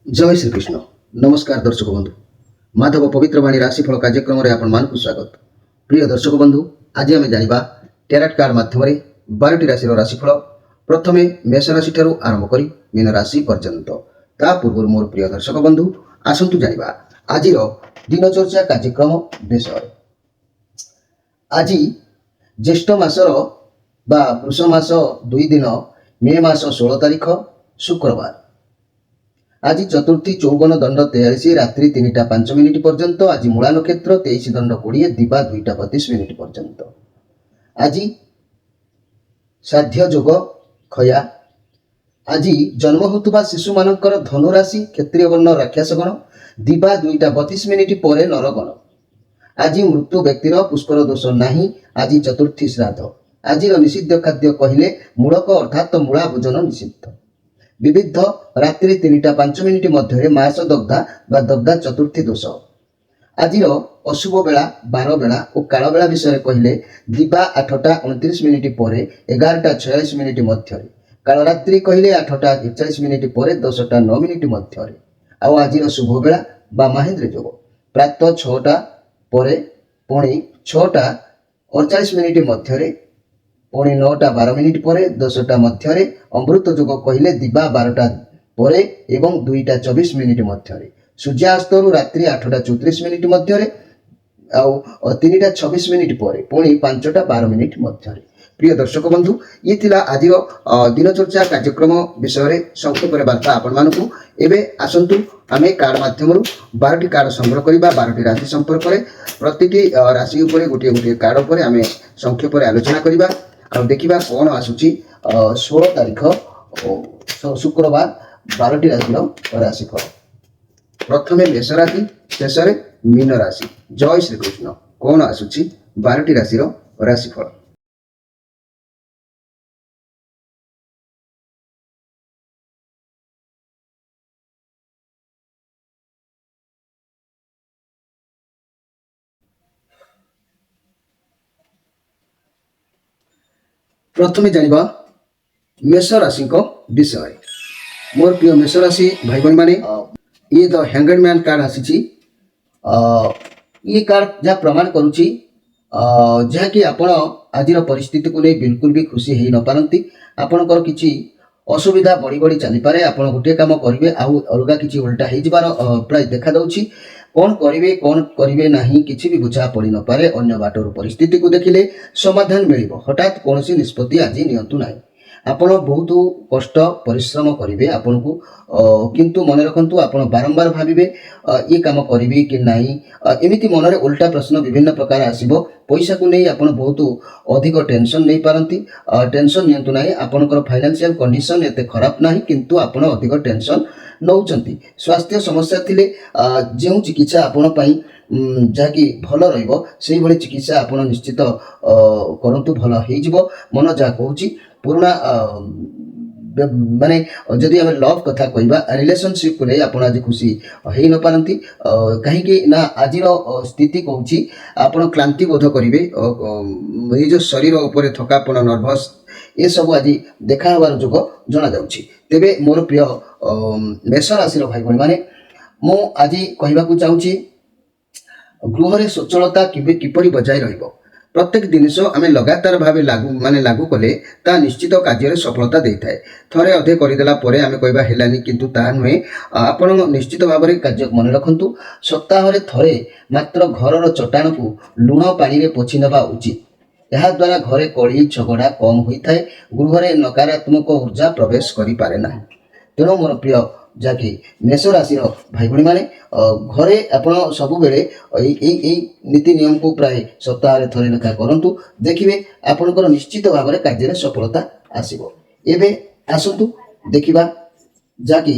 जय श्रीकृष्ण नमस्कार दर्शक बंधु माधव पवित्र वाणी राशिफल कार्यक्रम में आपण मान स्वागत। प्रिय दर्शक बंधु आज आम जाना टैरोट कार्ड माध्यम 12टी राशि राशिफल प्रथमे मेष राशि ठारू आरंभ कर मीन राशि पर्यंत ता पूर्व मोर प्रिय दर्शक बंधु आसतु जाना आज दिनचर्या कार्यक्रम विषय। आज ज्येष्ठ मासर बा पुष मास 2 दिन मे मास 16 तारीख शुक्रवार। आज चतुर्थी 54 दंड 43 रात्रि 3टा 5 मिनिट पर्यंत। आज मूला नक्षत्र 23 दंड 20 दिबा 2टा 32 मिनिट पर्यंत। आज साध्य जोग खया। आज जन्म होता शिशु मानकर धनुराशि क्षत्रिय वर्ण राक्षसगण दिबा 2टा 32 मिनिट पर नरगण। आज मृत्यु व्यक्तिर पुष्कर दोष नहीं। आज चतुर्थी श्राद्ध। आज निषिद्ध खाद्य कहले मूलक अर्थात मूला भोजन निषिद्ध। विविध रात्रि 3टा 5 मिनिट मध्य मास दग्धा बा दग्धा चतुर्थी दोष। आज अशुभ बेला 12 बेला और काल बेला विषय कहले दिबा 8टा 29 मिनिट पर 11टा 46 मिनिट मध्य। काल रात्रि कहले 8टा 41 मिनिट पर 10टा 9 मिनिट मध्य। आज शुभ बेला बा महेंद्र योग प्रातः 6टा पर पुणी 6टा 48 मिनिट मध्य पुणी 9टा 12 मिनिट पर 10टा मध्य। अमृत जोग कहले दिबा 12टा पर एवं 2टा 24 मिनिट मध्य। सूर्यास्तरु रात्रि 8टा 34 मिनिट मध्य आउ 3टा 26 मिनिट पर पुणी 5टा 12 मिनिट मध्य। प्रिय दर्शक बंधु ये थिला आज दिनचर्या कार्यक्रम विषय संक्षेप वार्ता आपण मानकु। एबे आसंतु आमे कार्ड माध्यम 12टी कार्ड संग्रह करिबा। 12टी राशि संपर्क में प्रतिटी राशि उपरे गोटे गोटे कार्ड उपरे आमे संक्षेप आलोचना करिबा आ देखिबा कोन आसुची 16 तारीख शुक्रवार 12टी राशि राशिफल। प्रथमे मेष राशि शेष मीन राशि। जय श्रीकृष्ण कोन आसुची 12टी राशि राशिफल। प्रथमे जानिबा मेष राशि विषय। मोर प्रिय मेष राशि भाई भाई माने ये द हैंगड मैन कार्ड आसी। ये कार्ड जहाँ प्रमाण करुच्ची जहाँकि आपण आज परिस्थिति को नहीं बिल्कुल भी खुशी हो न पारती। आपणकर किसी असुविधा बढ़ी बढ़ी चली पारे। आपण गोटे काम करेंगे आउ अलग किसी उल्टा हो प्राय देखा दौची। कौन करेंगे कौन करेंगे नहीं किसी भी बुझा पड़ न पारे। अन्य बाटर परिस्थिति को देखिले समाधान मिल। हठात कौन निष्पत्ति आज नियंतु ना। आपण बहुत कष्ट परिश्रम करेंगे आपन को किंतु मन रखु आप बारंबार भावे ये काम करेंगे कि नहीं एमती मन में उल्टा प्रश्न विभिन्न प्रकार आसो। पैसा को नहीं आप बहुत अधिक टेंशन नहीं पारती। टेंशन नियंतु ना। आपणकर फाइनेंशियल कंडीशन एते खराब ना किंतु आप अधिक टेंशन नौचंती। स्वास्थ्य समस्या थिले जो चिकित्सा आपण पाई जहाँकि भल रही भाई चिकित्सा आप निश्चित करंतु भल हो मन जहाँ कहूँ पुराना माने जदि आम लव कथा कहवा रिलेशनशिप को नहीं आप आज खुशी हो न पारती कहीं ना आज स्थिति कहूँ आप क्लांति बोध करेंगे। ये जो शरीर उपर थकापन नर्भस ये सब आज देखा हबार जोग जना जाउछि। तेबे मोर प्रिय मेष राशि भाई भाई माने मु आज कहवाकू चाहूँगी गृह स्वच्छलता किपरि बजाय रहिबो। प्रत्येक जिनिस आम लगातार भाव लागू कले ता निश्चित कार्य सफलता दे थाए। थरे अधे करदेला परे आम कहवा हेलानी किंतु ता नुहे। आपण निश्चित भाव में कार्य मन रखु। सप्ताह थरे मात्र घर चट्टाण को लुण पानी रे पोछि नेबा उचित। यह द्वारा घरे कली झगड़ा कम होता है। गृह नकारात्मक ऊर्जा प्रवेश करि पारे ना। तेणु मोर प्रिय जहाँकि मेष राशि भाई भाई माने घरे आप सब बेले नीति नियम को प्राय सप्ताह थरे लेखा करंतु देखिए आपणकर निश्चित भाव में कार्य सफलता आसीबो। एबे आसतु देखिबा जहाँकि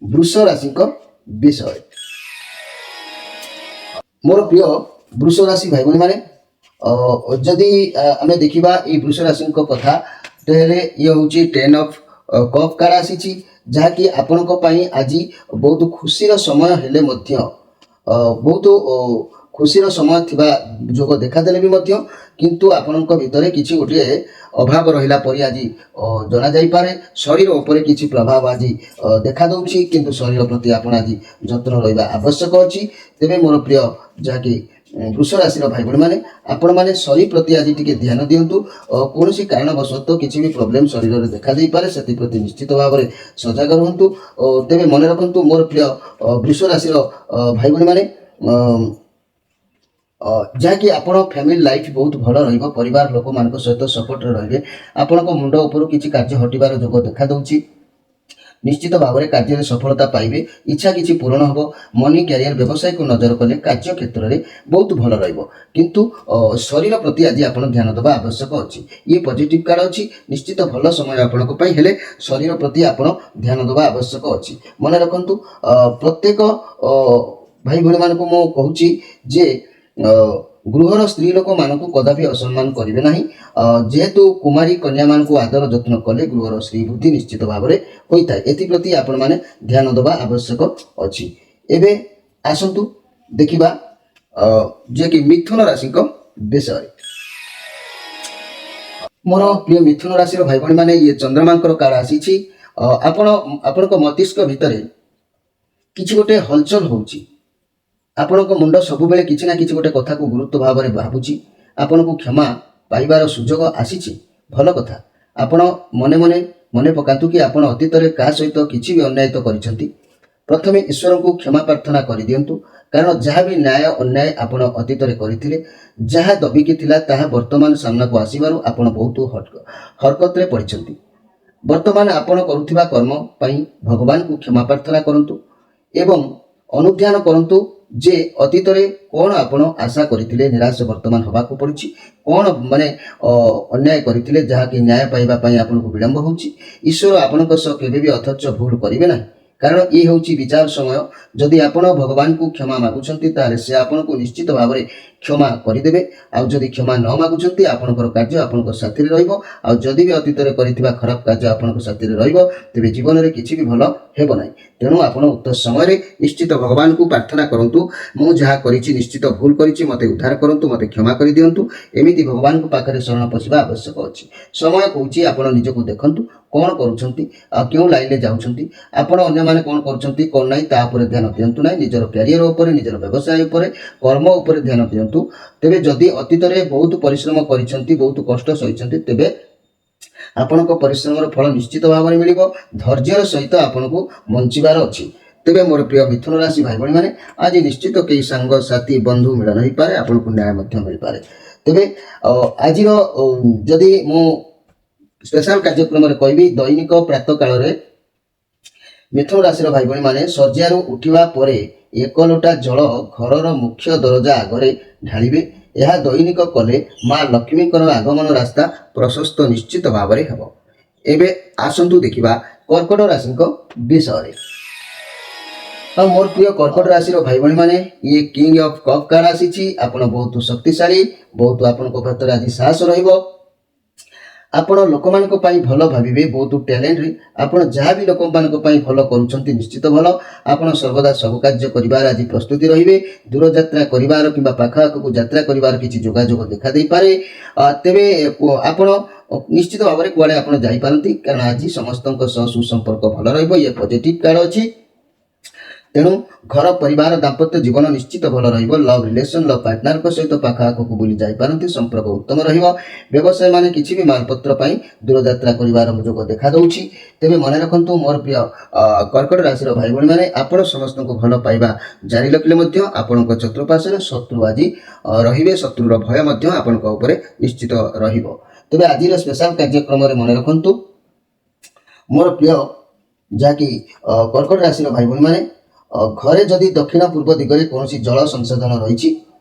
वृष राशि विषय। मोर प्रिय वृष राशि भाई भाई माने जदि आम देखा ये वृष राशि कथा तेरे ये हूँ 10 ऑफ कप कार्ड आसी जहाँकि आपण आज बहुत खुशी समय हेले बहुत ଖୁସିର ସମୟ ଥିବା ଯୋଗ ଦେଖାଦେଲେ ବି ମଧ୍ୟ କିନ୍ତୁ ଆପଣଙ୍କ ଭିତରେ କିଛି ଗୋଟିଏ ଅଭାବ ରହିଲା ପରି ଆଜି ଜଣାଯାଇପାରେ। ଶରୀର ଉପରେ କିଛି ପ୍ରଭାବ ଆଜି ଦେଖାଦେଉଛି, କିନ୍ତୁ ଶରୀର ପ୍ରତି ଆପଣ ଆଜି ଯତ୍ନ ରହିବା ଆବଶ୍ୟକ ଅଛି। ତେବେ ମୋର ପ୍ରିୟ ଯାହାକି ବୃଷ ରାଶିର ଭାଇ ଭଉଣୀମାନେ, ଆପଣମାନେ ଶରୀର ପ୍ରତି ଆଜି ଟିକେ ଧ୍ୟାନ ଦିଅନ୍ତୁ। କୌଣସି କାରଣବଶତଃ କିଛି ବି ପ୍ରୋବ୍ଲେମ୍ ଶରୀରରେ ଦେଖାଦେଇପାରେ, ସେଥିପ୍ରତି ନିଶ୍ଚିତ ଭାବରେ ସଜାଗ ରୁହନ୍ତୁ। ତେବେ ମନେ ରଖନ୍ତୁ ମୋର ପ୍ରିୟ ବୃଷ ରାଶିର ଭାଇ ଭଉଣୀମାନେ, ଯାହାକି ଆପଣ ଫ୍ୟାମିଲି ଲାଇଫ୍ ବହୁତ ଭଲ ରହିବ, ପରିବାର ଲୋକମାନଙ୍କ ସହିତ ସପୋର୍ଟରେ ରହିବେ। ଆପଣଙ୍କ ମୁଣ୍ଡ ଉପରୁ କିଛି କାର୍ଯ୍ୟ ହଟିବାର ଯୋଗ ଦେଖାଦେଉଛି। ନିଶ୍ଚିତ ଭାବରେ କାର୍ଯ୍ୟରେ ସଫଳତା ପାଇବେ, ଇଚ୍ଛା କିଛି ପୂରଣ ହେବ। ମନି, କ୍ୟାରିୟର, ବ୍ୟବସାୟକୁ ନଜର କଲେ କାର୍ଯ୍ୟ କ୍ଷେତ୍ରରେ ବହୁତ ଭଲ ରହିବ, କିନ୍ତୁ ଶରୀର ପ୍ରତି ଆଜି ଆପଣ ଧ୍ୟାନ ଦେବା ଆବଶ୍ୟକ ଅଛି। ଇଏ ପଜିଟିଭ୍ କାର୍ଡ଼ ଅଛି, ନିଶ୍ଚିତ ଭଲ ସମୟ ଆପଣଙ୍କ ପାଇଁ, ହେଲେ ଶରୀର ପ୍ରତି ଆପଣ ଧ୍ୟାନ ଦେବା ଆବଶ୍ୟକ ଅଛି। ମନେ ରଖନ୍ତୁ, ପ୍ରତ୍ୟେକ ଭାଇ ଭଉଣୀମାନଙ୍କୁ ମୁଁ କହୁଛି ଯେ ଗୃହର ସ୍ତ୍ରୀ ଲୋକମାନଙ୍କୁ କଦାପି ଅସମ୍ମାନ କରିବେ ନାହିଁ। ଯେହେତୁ କୁମାରୀ କନ୍ୟାମାନଙ୍କୁ ଆଦର ଯତ୍ନ କଲେ ଗୃହର ଶ୍ରୀ ବୃଦ୍ଧି ନିଶ୍ଚିତ ଭାବରେ ହୋଇଥାଏ, ଏଥିପ୍ରତି ଆପଣମାନେ ଧ୍ୟାନ ଦେବା ଆବଶ୍ୟକ ଅଛି। ଏବେ ଆସନ୍ତୁ ଦେଖିବା ଯିଏକି ମିଥୁନ ରାଶିଙ୍କ ବିଷୟରେ। ମୋର ପ୍ରିୟ ମିଥୁନ ରାଶିର ଭାଇ ଭଉଣୀମାନେ, ଇଏ ଚନ୍ଦ୍ରମାଙ୍କର କାର୍ଡ଼ ଆସିଛି। ଆପଣଙ୍କ ମସ୍ତିଷ୍କ ଭିତରେ କିଛି ଗୋଟେ ହଲଚଲ ହେଉଛି। ଆପଣଙ୍କ ମୁଣ୍ଡ ସବୁବେଳେ କିଛି ନା କିଛି ଗୋଟେ କଥାକୁ ଗୁରୁତ୍ୱ ଭାବରେ ଭାବୁଛି। ଆପଣଙ୍କୁ କ୍ଷମା ପାଇବାର ସୁଯୋଗ ଆସିଛି, ଭଲ କଥା। ଆପଣ ମନେ ପକାନ୍ତୁ କି ଆପଣ ଅତୀତରେ କାହା ସହିତ କିଛି ବି ଅନ୍ୟାୟ କରିଛନ୍ତି। ପ୍ରଥମେ ଈଶ୍ୱରଙ୍କୁ କ୍ଷମା ପ୍ରାର୍ଥନା କରିଦିଅନ୍ତୁ, କାରଣ ଯାହା ବି ନ୍ୟାୟ ଅନ୍ୟାୟ ଆପଣ ଅତୀତରେ କରିଥିଲେ, ଯାହା ଦବିକି ଥିଲା ତାହା ବର୍ତ୍ତମାନ ସାମ୍ନାକୁ ଆସିବାରୁ ଆପଣ ବହୁତ ହରକତରେ ପଡ଼ିଛନ୍ତି। ବର୍ତ୍ତମାନ ଆପଣ କରୁଥିବା କର୍ମ ପାଇଁ ଭଗବାନଙ୍କୁ କ୍ଷମା ପ୍ରାର୍ଥନା କରନ୍ତୁ ଏବଂ ଅନୁଧ୍ୟାନ କରନ୍ତୁ ଯେ ଅତୀତରେ କ'ଣ ଆପଣ ଆଶା କରିଥିଲେ, ନିରାଶ ବର୍ତ୍ତମାନ ହେବାକୁ ପଡ଼ୁଛି। କ'ଣ ଅନ୍ୟାୟ କରିଥିଲେ ଯାହାକି ନ୍ୟାୟ ପାଇବା ପାଇଁ ଆପଣଙ୍କୁ ବିଳମ୍ବ ହେଉଛି। ଈଶ୍ୱର ଆପଣଙ୍କ ସହ କେବେ ବି ଅଥଚ ଭୁଲ କରିବେ ନାହିଁ, କାରଣ ଇଏ ହେଉଛି ବିଚାର ସମୟ। ଯଦି ଆପଣ ଭଗବାନଙ୍କୁ କ୍ଷମା ମାଗୁଛନ୍ତି ତାହେଲେ ସେ ଆପଣଙ୍କୁ ନିଶ୍ଚିତ ଭାବରେ କ୍ଷମା କରିଦେବେ। ଆଉ ଯଦି କ୍ଷମା ନ ମାଗୁଛନ୍ତି, ଆପଣଙ୍କର କାର୍ଯ୍ୟ ଆପଣଙ୍କ ସାଥିରେ ରହିବ। ଆଉ ଯଦି ବି ଅତୀତରେ କରିଥିବା ଖରାପ କାର୍ଯ୍ୟ ଆପଣଙ୍କ ସାଥିରେ ରହିବ, ତେବେ ଜୀବନରେ କିଛି ବି ଭଲ ହେବ ନାହିଁ। ତେଣୁ ଆପଣ ଉକ୍ତ ସମୟରେ ନିଶ୍ଚିତ ଭଗବାନଙ୍କୁ ପ୍ରାର୍ଥନା କରନ୍ତୁ, ମୁଁ ଯାହା କରିଛି ନିଶ୍ଚିତ ଭୁଲ କରିଛି, ମୋତେ ଉଦ୍ଧାର କରନ୍ତୁ, ମୋତେ କ୍ଷମା କରିଦିଅନ୍ତୁ। ଏମିତି ଭଗବାନଙ୍କ ପାଖରେ ଶରଣ ପଶିବା ଆବଶ୍ୟକ ଅଛି। ସମୟ କହୁଛି, ଆପଣ ନିଜକୁ ଦେଖନ୍ତୁ, କ'ଣ କରୁଛନ୍ତି, ଆଉ କେଉଁ ଲାଇନରେ ଯାଉଛନ୍ତି। ଆପଣ ଅନ୍ୟମାନେ କ'ଣ କରୁଛନ୍ତି କ'ଣ ନାହିଁ ତା ଉପରେ ଧ୍ୟାନ ଦିଅନ୍ତୁ ନାହିଁ। ନିଜର କ୍ୟାରିୟର ଉପରେ, ନିଜର ବ୍ୟବସାୟ ଉପରେ, କର୍ମ ଉପରେ ଧ୍ୟାନ ଦିଅନ୍ତୁ। ତେବେ ଯଦି ଅତୀତରେ ବହୁତ ପରିଶ୍ରମ କରିଛନ୍ତି, ବହୁତ କଷ୍ଟ ସହିଛନ୍ତି, ତେବେ ଆପଣଙ୍କ ପରିଶ୍ରମର ଫଳ ନିଶ୍ଚିତ ଭାବରେ ମିଳିବ। ଧୈର୍ଯ୍ୟର ସହିତ ଆପଣଙ୍କୁ ବଞ୍ଚିବାର ଅଛି। ତେବେ ମୋର ପ୍ରିୟ ମିଥୁନ ରାଶି ଭାଇ ଭଉଣୀମାନେ, ଆଜି ନିଶ୍ଚିତ କେହି ସାଙ୍ଗସାଥି ବନ୍ଧୁ ମିଳନ ହୋଇପାରେ, ଆପଣଙ୍କୁ ନ୍ୟାୟ ମଧ୍ୟ ମିଳିପାରେ। ତେବେ ଆଜିର ଯଦି ମୁଁ ସ୍ପେଶାଲ କାର୍ଯ୍ୟକ୍ରମରେ କହିବି, ଦୈନିକ ପ୍ରାତଃ କାଳରେ ମିଥୁନ ରାଶିର ଭାଇ ଭଉଣୀମାନେ ଶଯ୍ୟାରୁ ଉଠିବା ପରେ 1 ଲୋଟା ଜଳ ଘରର ମୁଖ୍ୟ ଦରଜା ଆଗରେ ଢାଳିବେ। ଏହା ଦୈନିକ କଲେ ମା ଲକ୍ଷ୍ମୀଙ୍କର ଆଗମନ ରାସ୍ତା ପ୍ରଶସ୍ତ ନିଶ୍ଚିତ ଭାବରେ ହେବ। ଏବେ ଆସନ୍ତୁ ଦେଖିବା କର୍କଟ ରାଶିଙ୍କ ବିଷୟରେ। ମୋର ପ୍ରିୟ କର୍କଟ ରାଶିର ଭାଇ ଭଉଣୀମାନେ, ଇଏ କିଙ୍ଗ ଅଫ୍ କପ୍ କାର୍ଡ଼ ଆସିଛି। ଆପଣ ବହୁତ ଶକ୍ତିଶାଳୀ, ବହୁତ ଆପଣଙ୍କ ଭିତରେ ଆଜି ସାହସ ରହିବ। ଆପଣ ଲୋକମାନଙ୍କ ପାଇଁ ଭଲ ଭାବିବେ, ବହୁତ ଟ୍ୟାଲେଣ୍ଟରେ ଆପଣ ଯାହା ବି ଲୋକମାନଙ୍କ ପାଇଁ ଭଲ କରୁଛନ୍ତି ନିଶ୍ଚିତ ଭଲ। ଆପଣ ସର୍ବଦା ସବୁ କାର୍ଯ୍ୟ କରିବାର ଆଜି ପ୍ରସ୍ତୁତି ରହିବେ। ଦୂରଯାତ୍ରା କରିବାର କିମ୍ବା ପାଖ ଆଖକୁ ଯାତ୍ରା କରିବାର କିଛି ଯୋଗାଯୋଗ ଦେଖାଦେଇପାରେ। ତେବେ ଆପଣ ନିଶ୍ଚିତ ଭାବରେ କୁଆଡ଼େ ଆପଣ ଯାଇପାରନ୍ତି, କାରଣ ଆଜି ସମସ୍ତଙ୍କ ସହ ସୁସମ୍ପର୍କ ଭଲ ରହିବ। ଇଏ ପଜିଟିଭ୍ କାର୍ଡ଼ ଅଛି। ତେଣୁ ଘର ପରିବାର ଦାମ୍ପତ୍ୟ ଜୀବନ ନିଶ୍ଚିତ ଭଲ ରହିବ। ଲଭ୍ ରିଲେସନ୍, ଲଭ୍ ପାର୍ଟନରଙ୍କ ସହିତ ପାଖ ଆଖକୁ ବୁଲି ଯାଇପାରନ୍ତି, ସମ୍ପର୍କ ଉତ୍ତମ ରହିବ। ବ୍ୟବସାୟୀମାନେ କିଛି ବି ମାଲପତ୍ର ପାଇଁ ଦୂରଯାତ୍ରା କରିବାର ଯୋଗ ଦେଖାଦେଉଛି। ତେବେ ମନେ ରଖନ୍ତୁ ମୋର ପ୍ରିୟ କର୍କଟ ରାଶିର ଭାଇ ଭଉଣୀମାନେ, ଆପଣ ସମସ୍ତଙ୍କୁ ଭଲ ପାଇବା ଜାରି ରଖିଲେ ମଧ୍ୟ ଆପଣଙ୍କ ଚତୁଃପାର୍ଶ୍ୱରେ ଶତ୍ରୁ ଆଜି ରହିବେ। ଶତ୍ରୁର ଭୟ ମଧ୍ୟ ଆପଣଙ୍କ ଉପରେ ନିଶ୍ଚିତ ରହିବ। ତେବେ ଆଜିର ସ୍ପେଶାଲ କାର୍ଯ୍ୟକ୍ରମରେ ମନେ ରଖନ୍ତୁ ମୋର ପ୍ରିୟ ଯାହାକି କର୍କଟ ରାଶିର ଭାଇ ଭଉଣୀମାନେ, ଘରେ ଯଦି ଦକ୍ଷିଣ ପୂର୍ବ ଦିଗରେ କୌଣସି ଜଳ ସଂଶୋଧନ ରହିଛି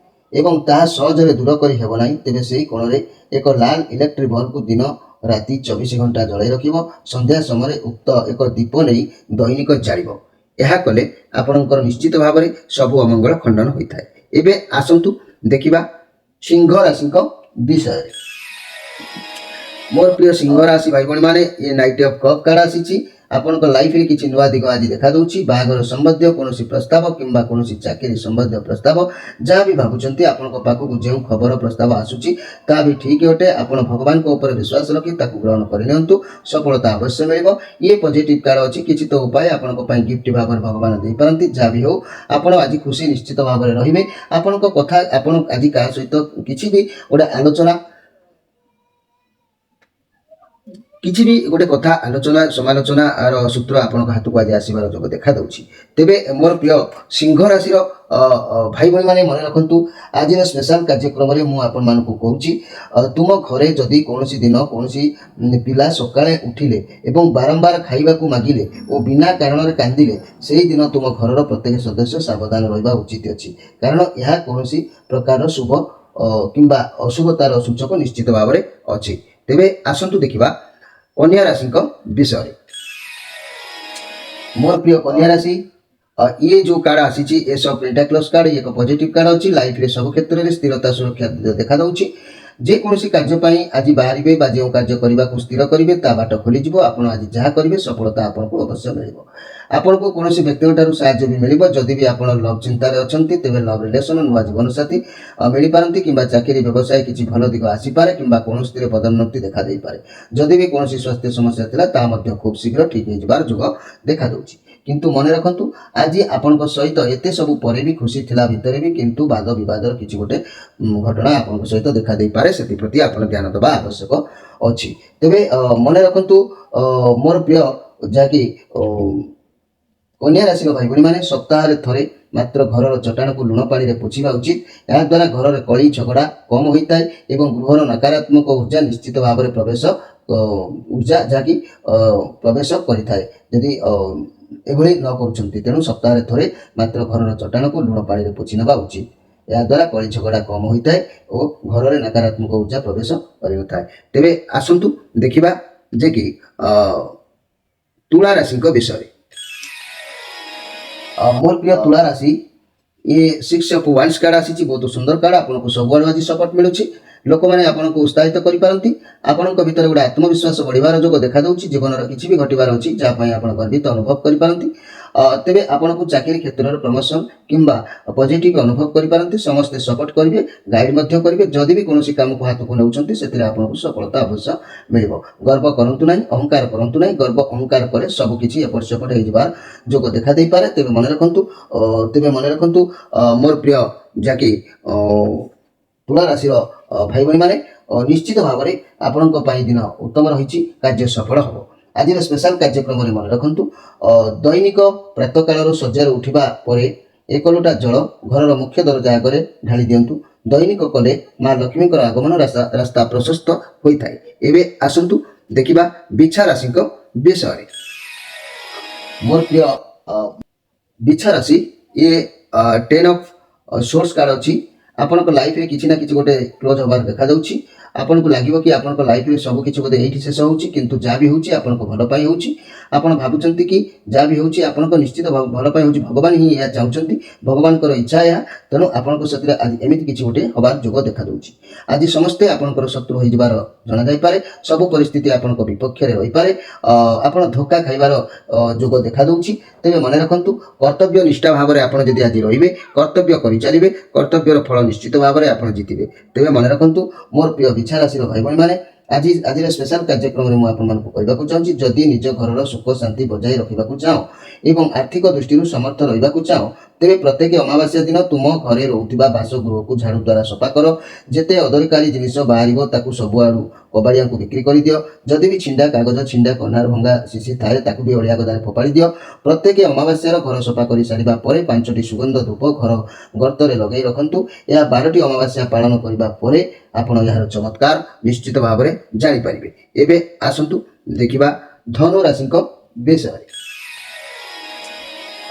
ଏବଂ ତାହା ସହଜରେ ଦୂର କରି ହେବ ନାହିଁ, ତେବେ ସେହି କୋଣରେ ଏକ ଲାଲ ଇଲେକ୍ଟ୍ରିକ୍ ବଲ୍ବକୁ ଦିନ ରାତି 24 ଘଣ୍ଟା ଜଳାଇ ରଖିବ। ସନ୍ଧ୍ୟା ସମୟରେ ଉକ୍ତ ଏକ ଦୀପ ନେଇ ଦୈନିକ ଜାଳିବ। ଏହା କଲେ ଆପଣଙ୍କର ନିଶ୍ଚିତ ଭାବରେ ସବୁ ଅମଙ୍ଗଳ ଖଣ୍ଡନ ହୋଇଥାଏ। ଏବେ ଆସନ୍ତୁ ଦେଖିବା ସିଂହ ରାଶିଙ୍କ ବିଷୟରେ। ମୋର ପ୍ରିୟ ସିଂହ ରାଶି ଭାଇ ଭଉଣୀମାନେ, ଏ ନାଇଟ୍ ଅଫ୍ କପ୍ କାର୍ଡ଼ ଆସିଛି। ଆପଣଙ୍କ ଲାଇଫରେ କିଛି ନୂଆ ଦିଗ ଆଜି ଦେଖାଦେଉଛି। ବାହାଘର ସମ୍ବନ୍ଧୀୟ କୌଣସି ପ୍ରସ୍ତାବ କିମ୍ବା କୌଣସି ଚାକିରି ସମ୍ବନ୍ଧୀୟ ପ୍ରସ୍ତାବ ଯାହା ବି ଭାବୁଛନ୍ତି ଆପଣଙ୍କ ପାଖକୁ ଯେଉଁ ଖବର ପ୍ରସ୍ତାବ ଆସୁଛି ତାହା ବି ଠିକ୍ ଅଟେ। ଆପଣ ଭଗବାନଙ୍କ ଉପରେ ବିଶ୍ୱାସ ରଖି ତାକୁ ଗ୍ରହଣ କରିନିଅନ୍ତୁ, ସଫଳତା ଅବଶ୍ୟ ମିଳିବ। ଇଏ ପଜିଟିଭ କାର୍ଡ ଅଛି। କିଛି ତ ଉପାୟ ଆପଣଙ୍କ ପାଇଁ ଗିଫ୍ଟ ଭାବରେ ଭଗବାନ ଦେଇପାରନ୍ତି। ଯାହା ବି ହେଉ ଆପଣ ଆଜି ଖୁସି ନିଶ୍ଚିତ ଭାବରେ ରହିବେ। ଆପଣଙ୍କ କଥା ଆପଣ ଆଜି କାହା ସହିତ କିଛି ବି ଗୋଟେ ଆଲୋଚନା କିଛି ବି ଗୋଟେ କଥା ଆଲୋଚନା ସମାଲୋଚନାର ସୂତ୍ର ଆପଣଙ୍କ ହାତକୁ ଆଜି ଆସିବାର ଯୋଗ ଦେଖାଦେଉଛି। ତେବେ ମୋର ପ୍ରିୟ ସିଂହ ରାଶିର ଭାଇ ଭଉଣୀମାନେ ମନେ ରଖନ୍ତୁ, ଆଜିର ସ୍ପେଶାଲ କାର୍ଯ୍ୟକ୍ରମରେ ମୁଁ ଆପଣମାନଙ୍କୁ କହୁଛି, ତୁମ ଘରେ ଯଦି କୌଣସି ଦିନ କୌଣସି ପିଲା ସକାଳେ ଉଠିଲେ ଏବଂ ବାରମ୍ବାର ଖାଇବାକୁ ମାଗିଲେ ଓ ବିନା କାରଣରେ କାନ୍ଦିଲେ, ସେହି ଦିନ ତୁମ ଘରର ପ୍ରତ୍ୟେକ ସଦସ୍ୟ ସାବଧାନ ରହିବା ଉଚିତ ଅଛି। କାରଣ ଏହା କୌଣସି ପ୍ରକାରର ଶୁଭ କିମ୍ବା ଅଶୁଭତାର ସୂଚକ ନିଶ୍ଚିତ ଭାବରେ ଅଛି। ତେବେ ଆସନ୍ତୁ ଦେଖିବା କନ୍ୟା ରାଶିଙ୍କ ବିଷୟରେ। ମୋର ପ୍ରିୟ କନ୍ୟା ରାଶି, ये जो कार्ड आसी ए सब पेंटाक्लस कार्ड एक पॉजिटिव कार्ड अच्छी लाइफ रे सब क्षेत्र में स्थिरता सुरक्षा देखा दउछि। जेकोसी कार्य आज बाहर जो कार्य करने को स्थिर करेंगे ता बाट खोल आपड़ आज जहाँ करेंगे सफलता आपको अवश्य मिल आपन को कौन व्यक्ति साहय भी मिल जदि भी आप लव चिंतार अच्छा तेज लव रिलेसन नुआ जीवन साथी मिल पारती कि चाकरी व्यवसाय किसी भल दिग आसीपे कि कौन पदोन्नति देखा दे पारे। जदि भी कौन स्वास्थ्य समस्या था खूब शीघ्र ठीक हो जोग देखा दूची। किंतु मन रखु आज आपण सहित एत सब पर भी खुशी थिला भितर भी किंतु वाद विवाद किसी गोटे घटना आपण सहित देखा दे पारे से प्रति आप ध्यान देवा आवश्यक अच्छी। तेरे मन रखु मोर प्रिय जहाँकि कन्या राशि भाई भाई मैंने सप्ताह थे मात्र घर चट्टाण को लुण पानी में पोछा उचित। या द्वारा घर कली झगड़ा कम होता है एवं गृहर नकारात्मक ऊर्जा निश्चित भाव में प्रवेश ऊर्जा जहाँकि प्रवेश करी एभली न करुँच। तेणु सप्ताह थे मात्र घर चट्टाण को लुण पानी में पोछि ना उचित। या द्वारा कली झगड़ा कम होता है और घर में नकारात्मक ऊर्जा प्रवेश कर। तेरे आसतु देखा जे कि तुला राशि विषय। मोर प्रिय तुला राशि ये 6 ऑफ वांड्स कार्ड आसी बहुत सुंदर कार्ड आपको सब आज सपोर्ट मिलूँ। लोक मैंने आपको उत्साहित करपारती आपण भीतर गोटे आत्मविश्वास बढ़िबार जोग देखा दूची। जीवन किसी भी घटबार अच्छी जहाँपाई आप गर्वित अनुभव करपारती। तेरे आपन को चाकरी क्षेत्र में प्रमोशन किंबा पॉजिटिव अनुभव करपारती। समस्ते सपोर्ट करेंगे गाइड करेंगे। जदि भी कौन काम को हाथ को नौकरी से आपको सफलता अवश्य मिल। गर्व करूँ ना अहंकार करूँ ना। गर्व अहंकार पर सबकि एपट सेपट होबार जोग देखा दे पारे। तेरे मन रखु मोर प्रिय जहाँकि तुला राशि भाई भाई मैंने निश्चित भाव में आपण दिन उत्तम रही कार्य सफल हम। आज स्पेशल कार्यक्रम में मन रखु दैनिक प्रातः काल शज्जार उठा पर 1 लोटा जल घर मुख्य दरजा आगे ढाली दिंतु। दैनिक कले माँ लक्ष्मी आगमन रास्ता प्रशस्त होता है। एवं आसतु देखा बिछा राशि विषय। मोर प्रिय बिछा राशि ये 10 ऑफ सोर्स कार्ड अच्छी। आपण लाइफ रे किसी ना किसी गोटे क्लोज होबार देखा जाउची। आपन को लागिवो कि आपन को लाइफ रे सब किछि बोधे एठी शेष होउची किंतु जा भी होउची आपन को भलो पाई होउची। आपन भाबुचंती कि जा भी होउची आपन को निश्चित भलो पाई होउची। भगवान ही या चाहुचंती भगवान को इच्छा या तेणु आपन को सतरे आज एमिति किछि गोटे होबार जोग देखा जाउची। आज समस्ते आपन को शत्रु होई जबार जणा जाय पारे। सब परिस्थिति आपन को विपक्ष रे होई पारे। आपन धोखा खाइबार जोग देखा जाउची। तेबे मन रखंतु कर्तव्य निष्ठा भाव में आपन जदि आज रहिबे कर्तव्य करि चलिबे कर्तव्यर फल निश्चित भाव में आप जीतबे। तेज मन रखु मोर प्रिय बिछा राशि भाई भाई मैंने आज स्पेशल कार्यक्रम में मुझे कहूँ जदि निज घर सुख शांति बजाय रखा चाहो एवं आर्थिक दृष्टि समर्थ रहा चाहो तेरे प्रत्येक अमावास्या दिन तुम घरे रोकवा बासगृह को झाड़ू द्वारा सफा कर। जिते अदरकारी जिनिस बाहर सबुआड़ू कबाड़िया को बिक्री कर दियो। जदि भी छिंडा कागज छिंडा कनार भंगा शिशी थाए ताकू भी अड़िया गदारे फोपाड़ी दियो। प्रत्येक अमावास्यार घर सफा कर सारा पर 5टी सुगंध धूप घर गर्त लगे रखु। यह 12टी अमावास्या पालन करने आपण यार चमत्कार निश्चित भाव में जानीपारे। एवं आसतु देखा धनु राशि विषय।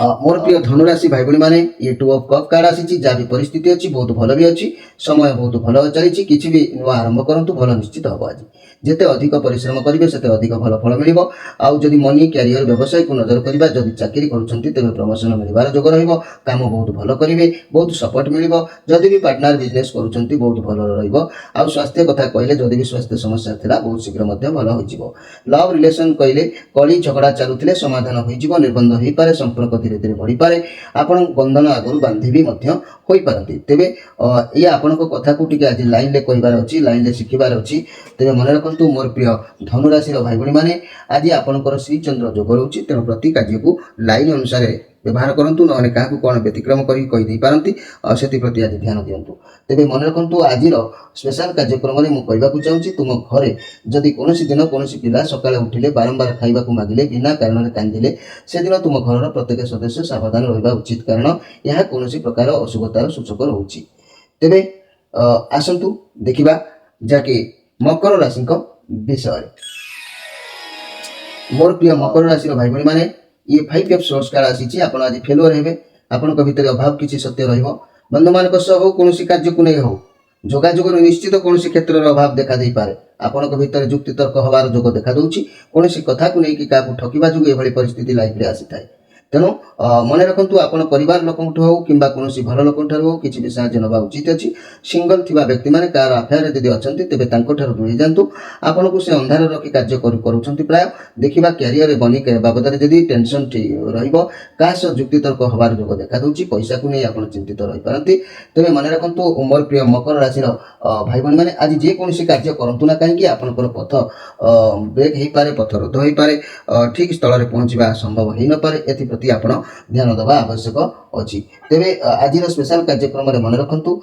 मोर प्रिय धनुराशि भाई भाई मैंने ये 2 ऑफ कप कार्ड आसी जहाँ भी परिस्थिति अच्छी बहुत भल भी अच्छी समय बहुत भल चली किसी भी नुआ आरंभ करूँ भल निश्चित हम आज जिते अधिक परिश्रम करेंगे से अधिक भल फल मिल आदि मनी क्यारियर व्यवसाय को नजर करवा जदि चाकरी करुँच प्रमोशन मिलवार जोग रम बहुत भल करेंगे बहुत सपोर्ट मिल जदि भी पार्टनर बिजनेस करुँच बहुत भल रहा स्वास्थ्य कथा कहले जदि भी स्वास्थ्य समस्या था बहुत शीघ्र भल हो लव रिलेशन कहले कली झगड़ा चलुते समाधान हो निर्बंध हो पारे संपर्क धीरे धीरे बढ़ी पारे आपण बंधन आगु बांधि भी हो पारती तेरे ये आपण कथा को आज लाइन में कहबार अच्छी लाइन में शिखबार अच्छी तेरे मन रखु मोर प्रिय धनुराशि भाई भाई मैंने आज आपंकर श्रीचंद्र जोग रोचे तेणु प्रति कार्य को लाइन अनुसार व्यवहार करूँ ना क्या कौन व्यतिक्रम करदे पारती से प्रति आज ध्यान दिंतु तेरे मन रखु आज स्पेशल कार्यक्रम में मुझे चाहूँगी तुम घरे जदि कौन दिन कौन पिला सकाଳେ उठिले बारंबार खाइबा मागिले बिना कारण कांदिले से दिन तुम घर प्रत्येक सदस्य सावधान रहा उचित कारण यह कौन प्रकार अशुभतार सूचक रोचे तेरे आसतु देखा जहाँकि मकर राशि विषय मोर प्रिय मकर राशि भाई भाई मैंने ये 5 ऑफ सोर्स कार्ड आसी आज फेलुअर हे आपण भितर अभाव किसी सत्य बंधु मान कौन कार्य को नहीं हो जोगाजोग निश्चित कौन क्षेत्र अभाव देखा दे पारे आपण भितर जुक्ति तर्क हबार जोग देखा दूची कौन कथा को लेकिन क्या ठकिबा जो ये परिस्थिति लाइफ में आसी थाए तेणु मन रखु आपण परिवार लोक हो कि भल लोक हो किसी भी साहय ना उचित अच्छी सिंगल थी व्यक्ति मैंने कार अफेयर जब अच्छा तेज दूरी जातु आपन को से अंधार रखी कार्य कर प्राय देखा क्यारियर बनी बाबद जदि टेंशन क्या जुक्ति तर्क हबार जोग देखा दूची पैसा को नहीं आप चिंतित रही पारती तेज मन रखु मोर प्रिय मकर राशि भाई भाई मैंने आज जेकोसी कार्य करूँ ना कहीं आपंकर पथ ब्रेक हो पारे पथ रोध हो पारे ठीक स्थल में पहुँचवा संभव हो न पारे एप्रति आपण ध्यान देवा आवश्यक अच्छी तेरे आज स्पेशल कार्यक्रम में मन रखु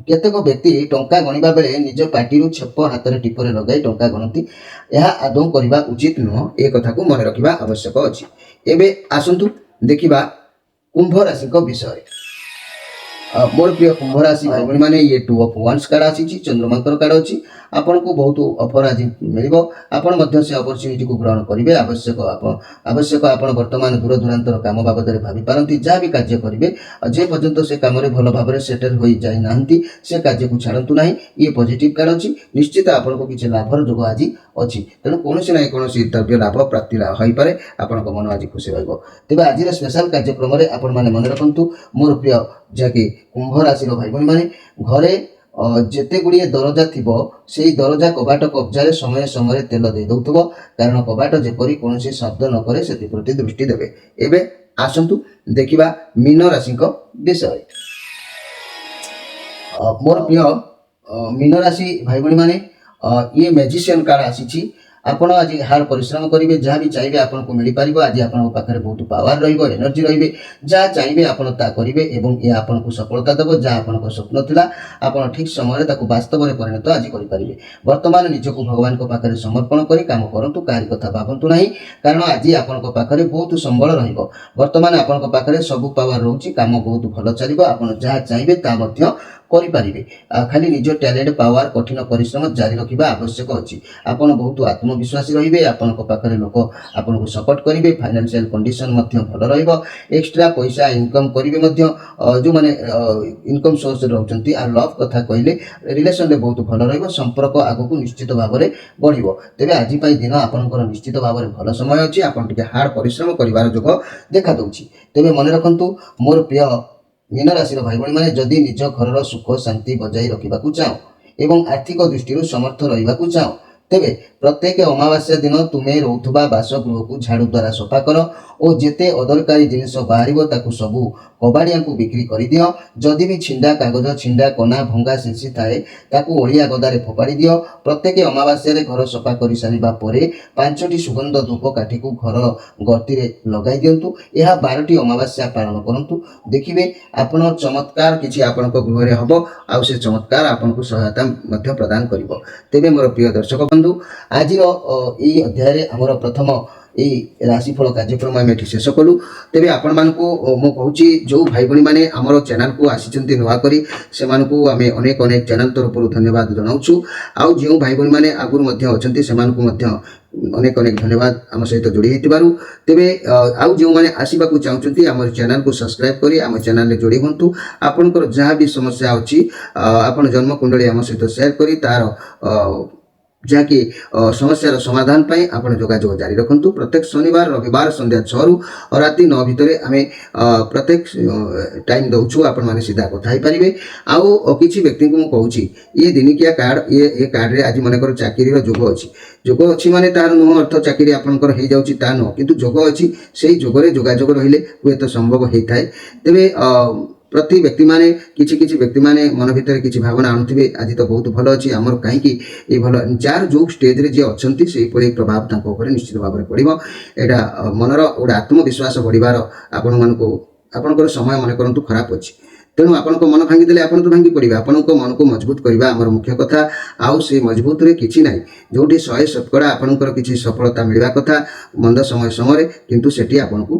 केतेक व्यक्ति टंका गणिबा बेले निज पार्टी छेप हाथ में टिपर लगाई टंका गणती यह आदौ करने उचित नुह ए कथा को मन रखा आवश्यक अच्छी एबे आसतु देखा कुंभ राशि विषय मोर प्रिय कुंभ राशि भाई भाई मैंने ये 2 ऑफ वांस कार्ड आसी चंद्रमांकर कार्ड अच्छी आपन को बहुत ऑफर आज मिल आपण से अपॉर्चुनिटी को ग्रहण करेंगे आवश्यक आपण वर्तमान दूर दूरांतर काम बाबद भावी पारती जहाँ भी कार्य करेंगे जे पर्यंत से कम भल भाव में सेटल हो जाना से कार्य को छाड़ू ना ये पॉजिटिव कार्ड अच्छी निश्चित आपन को किसी लाभर जोग आज अच्छी तेणु कौन ना कौन द्रव्य लाभ प्राप्ति हो पाए आपण मन आज खुशी तेज आज स्पेशल कार्यक्रम में आपण मैंने मन रखु मोर प्रिय जहाँकि कुंभ राशि भाई भाई मैंने घरे जेते गुड़िए दरजा थी से दरजा कबाट कब्जा समय समय तेल दे दौथुब कारण कबाट जेपरी कौन शब्द न करे से प्रति दृष्टि देवे एबे आसतु देखा मीन राशि विषय मोर प्रिय मीन राशि भाई भाई मैंने ये मैजिशियन कार्ड आसी आपण आज हार्ड परिश्रम करेंगे जहाँ भी चाहिए आपन को मिल पार आज आप बहुत पावर रनर्जी रे जहाँ चाहिए आपता करेंगे ये आपन को सफलता देव जहाँ आपन स्वप्न था आप ठीक समय बास्तव में परिणत आज करेंगे वर्तमान निजक भगवान पाखे समर्पण कर काम करूँ कहार कथा भावतु ना कारण आज आपन पाखे बहुत संबल वर्तमान आपन पाखे सब पावर रोचे कम बहुत भल चलो आप जहाँ चाहिए ता करें खाली निज टैलेंट पावर कठिन परिश्रम जारी रखा आवश्यक अच्छी आपन बहुत आत्मविश्वासी रे आपण पाखे लोक आपन को सपोर्ट करेंगे फाइनेंशियल कंडीशन भल एक्सट्रा पैसा इनकम करेंगे जो मैंने इनकम सोर्स रोचे आ लव कथा कहले रिलेशन में बहुत भल संपर्क आगक निश्चित भाव में बढ़ तेज आज दिन आपंकर निश्चित भाव में भल समय अच्छी आप हार्ड परिश्रम कर जोग देखा दूची तेज मन रखु मोर प्रिय मीन राशि भाई भाई मैंने जदि निज घर सुख शांति बजाई रखा चाहो एवं आर्थिक दृष्टि समर्थ रहा चाहो तेबे प्रत्येक अमावास्या दिन तुम्हें रोथुबा बासगृह को झाड़ू द्वारा सफा कर और जेते अदरकारी जिनिस बाहर सबू कबाड़िया को बिक्री कर दियो जदि भी छिंडा कागज छिंडा कना भंगा शिंसी थाए ताकू ओलिया गदारे फोपाड़ी दियो प्रत्येक अमावास्या घर सफा कर सारिबा परे 5टी सुगंध धूप काठी को घर गर्ती लगाई दिंतु यह 12टी अमावास्या पालन करंतु देखिए आपण चमत्कार किछि आपण गृह रे हबो आ से चमत्कार आपण को सहायता मध्य प्रदान करिवो तेबे मोर प्रिय दर्शक बंधु आज ये अध्याय आमर प्रथम यही राशिफल कार्यक्रम आम ये शेष कलु तेरे आपण मानक मुझे जो भाई भाई मैंने आमर चैनल को आसी नुआक से आम अनेक अनेक चैनल तरफ धन्यवाद जनाऊँ आउ जो भाई भाई मैंने आगुरी अच्छा से ଅନେକ ଅନେକ ଧନ୍ୟବାଦ ଆମ ସହିତ ଯୋଡ଼ି ହୋଇଥିବାରୁ। ତେବେ ଆଉ ଯେଉଁମାନେ ଆସିବାକୁ ଚାହୁଁଛନ୍ତି ଆମର ଚ୍ୟାନେଲକୁ ସବସ୍କ୍ରାଇବ୍ କରି ଆମ ଚ୍ୟାନେଲରେ ଯୋଡ଼ି ହୁଅନ୍ତୁ। ଆପଣଙ୍କର ଯାହା ବି ସମସ୍ୟା ଅଛି ଆପଣ ଜନ୍ମ କୁଣ୍ଡଳୀ ଆମ ସହିତ ସେୟାର କରି ତାର ଯାହାକି ସମସ୍ୟାର ସମାଧାନ ପାଇଁ ଆପଣ ଯୋଗାଯୋଗ ଜାରି ରଖନ୍ତୁ। ପ୍ରତ୍ୟେକ ଶନିବାର ରବିବାର ସନ୍ଧ୍ୟା 6ରୁ ରାତି 9 ଭିତରେ ଆମେ ପ୍ରତ୍ୟେକ ଟାଇମ୍ ଦେଉଛୁ, ଆପଣମାନେ ସିଧା କଥା ହେଇପାରିବେ। ଆଉ କିଛି ବ୍ୟକ୍ତିଙ୍କୁ ମୁଁ କହୁଛି ଇଏ ଦିନିକିଆ କାର୍ଡ଼, ଏ କାର୍ଡ଼ରେ ଆଜି ମନେକର ଚାକିରିର ଯୋଗ ଅଛି। ଯୋଗ ଅଛି ମାନେ ତାର ନୁହଁ ଅର୍ଥ ଚାକିରି ଆପଣଙ୍କର ହେଇଯାଉଛି ତା ନୁହଁ, କିନ୍ତୁ ଯୋଗ ଅଛି, ସେଇ ଯୋଗରେ ଯୋଗାଯୋଗ ରହିଲେ ହୁଏତ ସମ୍ଭବ ହେଇଥାଏ। ତେବେ ପ୍ରତି ବ୍ୟକ୍ତିମାନେ କିଛି ବ୍ୟକ୍ତିମାନେ ମନ ଭିତରେ କିଛି ଭାବନା ଆଣୁଥିବେ ଆଜି ତ ବହୁତ ଭଲ ଅଛି, ଆମର କାହିଁକି ଏ ଭଲ, ଯାହାର ଯେଉଁ ଷ୍ଟେଜ୍ରେ ଯିଏ ଅଛନ୍ତି ସେହିପରି ପ୍ରଭାବ ତାଙ୍କ ଉପରେ ନିଶ୍ଚିତ ଭାବରେ ପଡ଼ିବ। ଏଇଟା ମନର ଗୋଟେ ଆତ୍ମବିଶ୍ୱାସ ବଢ଼ିବାର ଆପଣଙ୍କର ସମୟ ମନେ କରନ୍ତୁ ଖରାପ ଅଛି। ତେଣୁ ଆପଣଙ୍କ ମନ ଭାଙ୍ଗିଦେଲେ ଆପଣ ତ ଭାଙ୍ଗି ପଡ଼ିବେ, ଆପଣଙ୍କ ମନକୁ ମଜବୁତ କରିବା ଆମର ମୁଖ୍ୟ କଥା। ଆଉ ସେ ମଜବୁତରେ କିଛି ନାହିଁ, ଯେଉଁଠି 100% ଆପଣଙ୍କର କିଛି ସଫଳତା ମିଳିବା କଥା ମନ୍ଦ ସମୟରେ, କିନ୍ତୁ ସେଠି ଆପଣଙ୍କୁ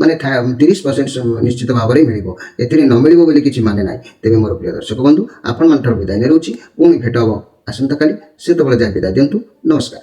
ମାନେ 30% ନିଶ୍ଚିତ ଭାବରେ ମିଳିବ, ଏଥିରେ ନ ମିଳିବ ବୋଲି କିଛି ମାନେ ନାହିଁ। ତେବେ ମୋର ପ୍ରିୟ ଦର୍ଶକ ବନ୍ଧୁ, ଆପଣମାନଙ୍କର ବିଦାୟ ନେଉଛି, ପୁଣି ଭେଟ ହେବ ଆସନ୍ତାକାଲି, ସେତେବେଳେ ଯାଏ ବିଦାୟ ଦିଅନ୍ତୁ, ନମସ୍କାର।